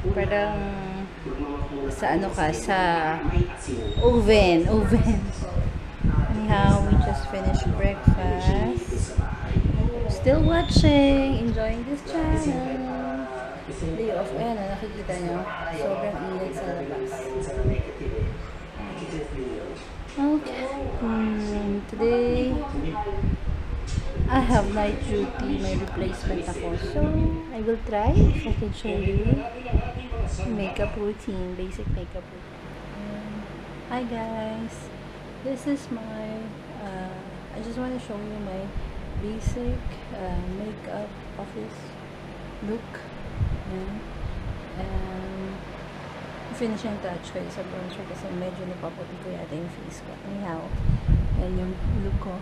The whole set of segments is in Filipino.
Parang sa ano ka, sa oven. Anyhow, we just finished breakfast. Still watching, enjoying this channel. Day off, ayan na, nakikita nyo. Sobrang init sa labas. Okay. Today, I have night duty, may replacement ako. So, I will try if I can show you makeup routine, basic makeup routine. Hi guys, this is my, I just want to show you my basic makeup office look. And finishing touch ko sa bronzer kasi medyo napaputi ko yata yung face ko. Anyhow, and yung look ko.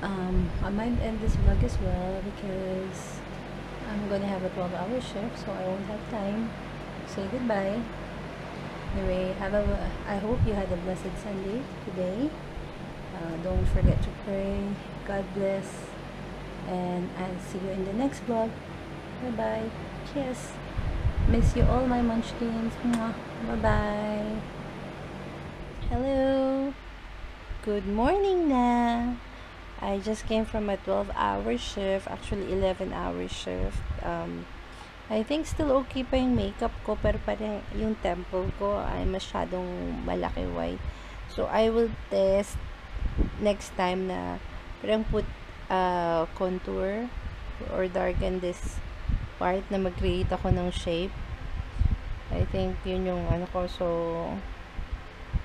I might end this vlog as well because I'm gonna have a 12-hour shift, so I won't have time to say goodbye. Anyway, I hope you had a blessed Sunday today. Don't forget to pray. God bless, and I'll see you in the next vlog. Bye bye. Cheers. Miss you all, my munchkins. Bye bye. Hello. Good morning na. I just came from a 12-hour shift, actually 11-hour shift. I think still okay pa yung makeup ko, pero parang yung temple ko ay masyadong malaki white. So I will test next time na parang put contour or darken this part na mag-create ako ng shape. I think yun yung ano ko. So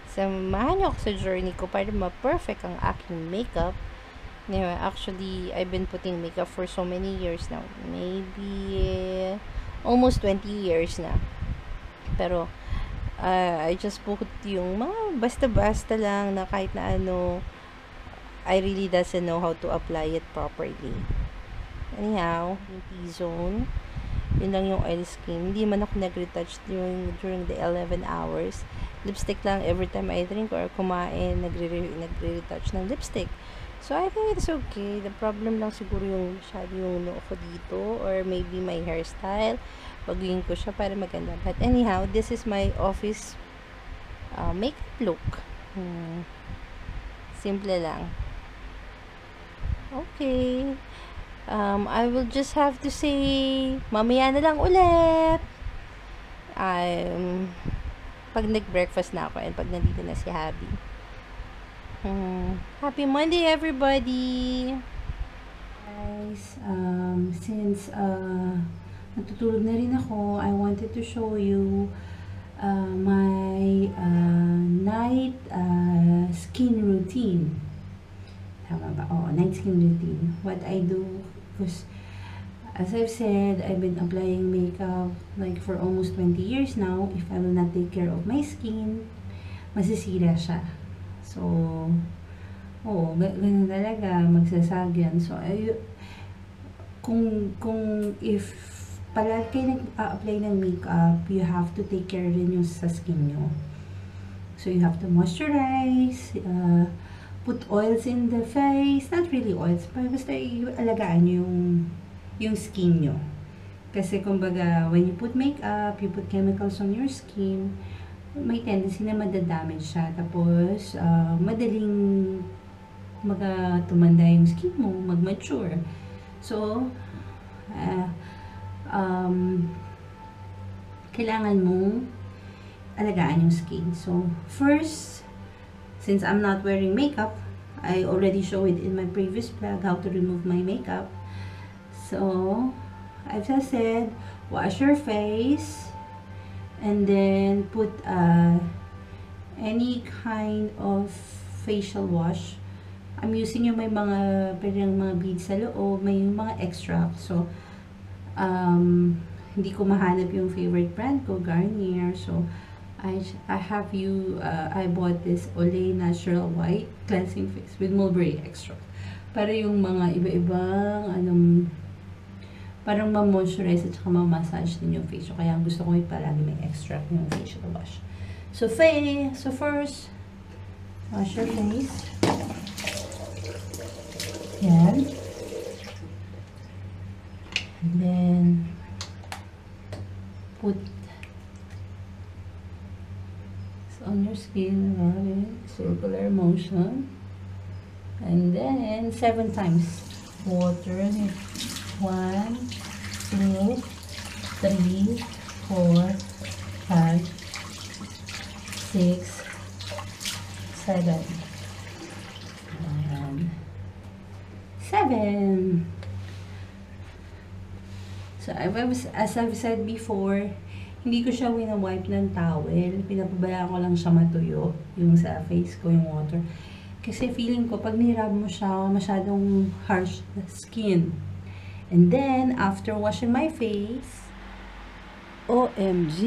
samahan niyo ako sa journey ko para ma-perfect ang aking makeup. Anyway, actually, I've been putting makeup for so many years now. Maybe almost 20 years na. Pero, I just put yung mga basta-basta lang na kahit na ano, I really doesn't know how to apply it properly. Anyhow, yung T-zone, yun lang yung oil skin. Hindi man ako nag-retouch during the 11 hours. Lipstick lang every time I drink or kumain, nagre-retouch ng lipstick. So, I think it's okay. The problem lang siguro yung masyado yung noo ko dito or maybe my hairstyle. Baguhin ko siya para maganda. But anyhow, this is my office makeup look. Simple lang. Okay. I will just have to say, mamaya na lang ulit. Pag nag-breakfast na ako and pag nandito na si Happy. Happy Monday, everybody! Guys, since natutulog na rin ako, I wanted to show you my night skin routine. Tama ba? Oh, night skin routine. What I do, because as I've said, I've been applying makeup like for almost 20 years now. If I will not take care of my skin, masisira siya. So, ganun talaga, magsasagyan. So, kung if palagi kayo nag-apply ng makeup, you have to take care rin yung sa skin nyo. So, you have to moisturize, put oils in the face, not really oils, pero basta alagaan yung skin nyo. Kasi, kumbaga, when you put makeup, you put chemicals on your skin, may tendency na madadamage siya. Tapos, madaling tumanda yung skin mo, mag-mature. So, kailangan mong alagaan yung skin. So, first, since I'm not wearing makeup, I already showed it in my previous vlog how to remove my makeup. So, as I said, wash your face, and then put any kind of facial wash. I'm using yung may mga beads sa loob, may mga extract. So, hindi ko mahanap yung favorite brand ko, Garnier. So, I bought this Olay Natural White Cleansing Face with mulberry extract. Para yung mga iba-ibang, parang ma-moisturize at saka ma-massage din yung face. So, kaya gusto ko palagi may extract yung facial wash. So first, wash your face. Yan. And then, put on your skin, circular motion, and then 7 times water. 1, 2, 3, 4, 5, 6, 7. And 7. So, as I've said before, hindi ko siya wina-wipe ng towel. Pinapabayaan ko lang siya matuyo, yung sa face ko, yung water. Kasi feeling ko, pag nirab mo siya, masyadong harsh na skin. And then, after washing my face, OMG!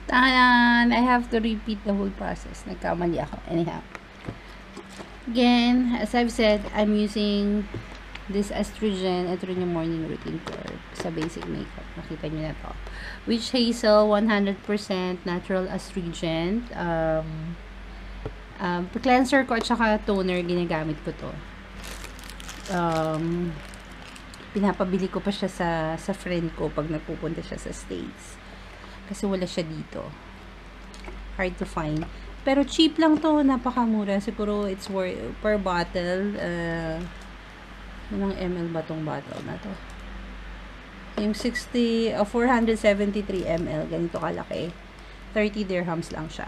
Tanan! I have to repeat the whole process. Nagkamali ako. Anyhow. Again, as I've said, I'm using this Astringent. Ito rin yung morning routine ko sa basic makeup. Nakita nyo na to. Witch Hazel, 100% natural astringent. Cleanser ko at saka toner, ginagamit ko to. Pinapabili ko pa siya sa friend ko pag nagpupunta siya sa States. Kasi wala siya dito. Hard to find. Pero cheap lang to, napakamura. Siguro it's worth per bottle. Ilang ml ba tong bottle na to? Yung 473 ml, ganito kalaki. 30 dirhams lang siya.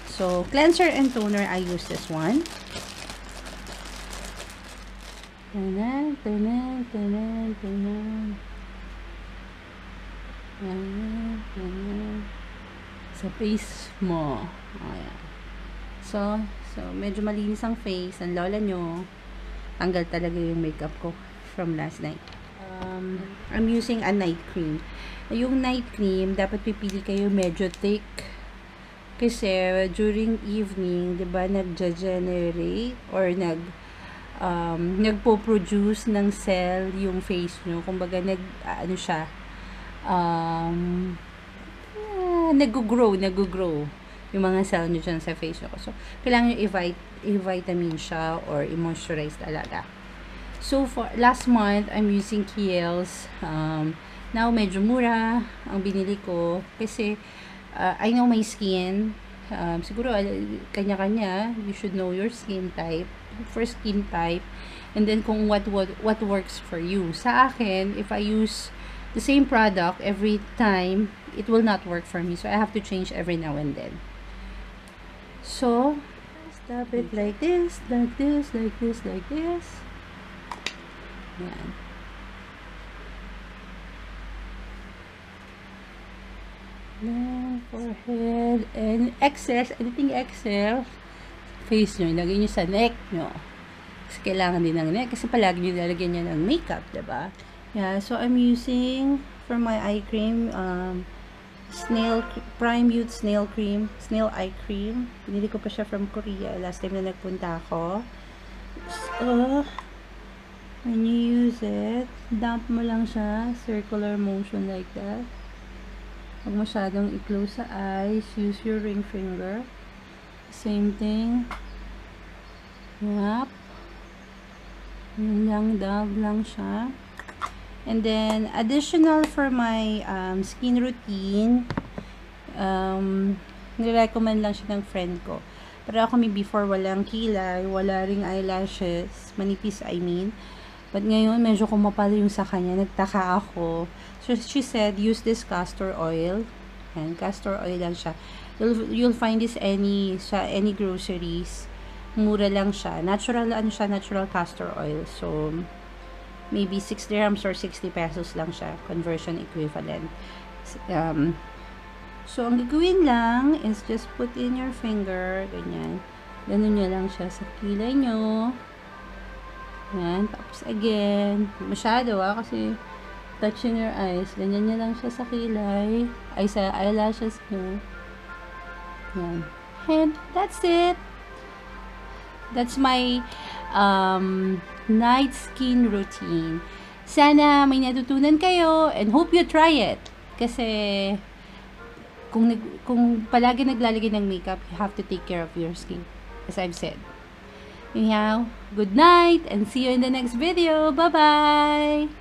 So, cleanser and toner, I use this one. Tanan, tanan, tanan, tanan. Tanan, tanan. Sa face mo. Ayan. So, medyo malinis ang face. Ang lola nyo. Tanggal talaga yung makeup ko from last night. I'm using a night cream. Yung night cream, dapat pipili kayo medyo thick. Kasi during evening, 'di ba, nag-generate or nagpo-produce ng cell yung face nyo. Kumbaga ano siya, nag-grow yung mga cell nyo dyan sa face nyo. So, kailangan nyo i-vitamin siya or i-moisturize talaga. So, for last month, I'm using Kiehl's. Now, medyo mura ang binili ko. Kasi, I know my skin. Siguro, kanya-kanya. You should know your skin type. For skin type. And then, kung what works for you. Sa akin, if I use the same product every time, it will not work for me. So, I have to change every now and then. So, stop it like this, like this, like this, like this. Yan. Then, forehead, and excess, anything excess, face nyo, ilagay nyo sa neck nyo. Kasi kailangan din ng neck, kasi palagi nyo lalagyan nyo ng makeup, diba? Yeah, so I'm using, for my eye cream, Prime Youth Snail Eye Cream. Pinili ko pa siya from Korea last time na nagpunta ako. So, when you use it, dump mo lang siya, circular motion like that. Huwag masyadong i-close sa eyes. Use your ring finger. Same thing. Yep. Yun lang, dab lang siya. And then, additional for my skin routine, nirecommend lang siya ng friend ko. Pero ako before walang kilay, wala ring eyelashes, manipis I mean. But ngayon, medyo kumapal yung sa kanya, nagtaka ako. So, she said, use this castor oil. And castor oil lang siya. You'll find this sa any groceries. Mura lang siya. Natural castor oil. So, maybe 6 dirhams or 60 pesos lang siya, conversion equivalent. So, ang gagawin lang is just put in your finger, ganyan. Ganun nyo lang siya sa kilay nyo. Yan, tapos again, masyado kasi touching your eyes. Ganyan nyo lang siya sa kilay, sa eyelashes nyo. Yan. And that's it. That's my night skin routine. Sana may natutunan kayo and hope you try it. Kasi kung palagi naglalagay ng makeup, you have to take care of your skin, as I've said. Anyhow, good night and see you in the next video. Bye-bye!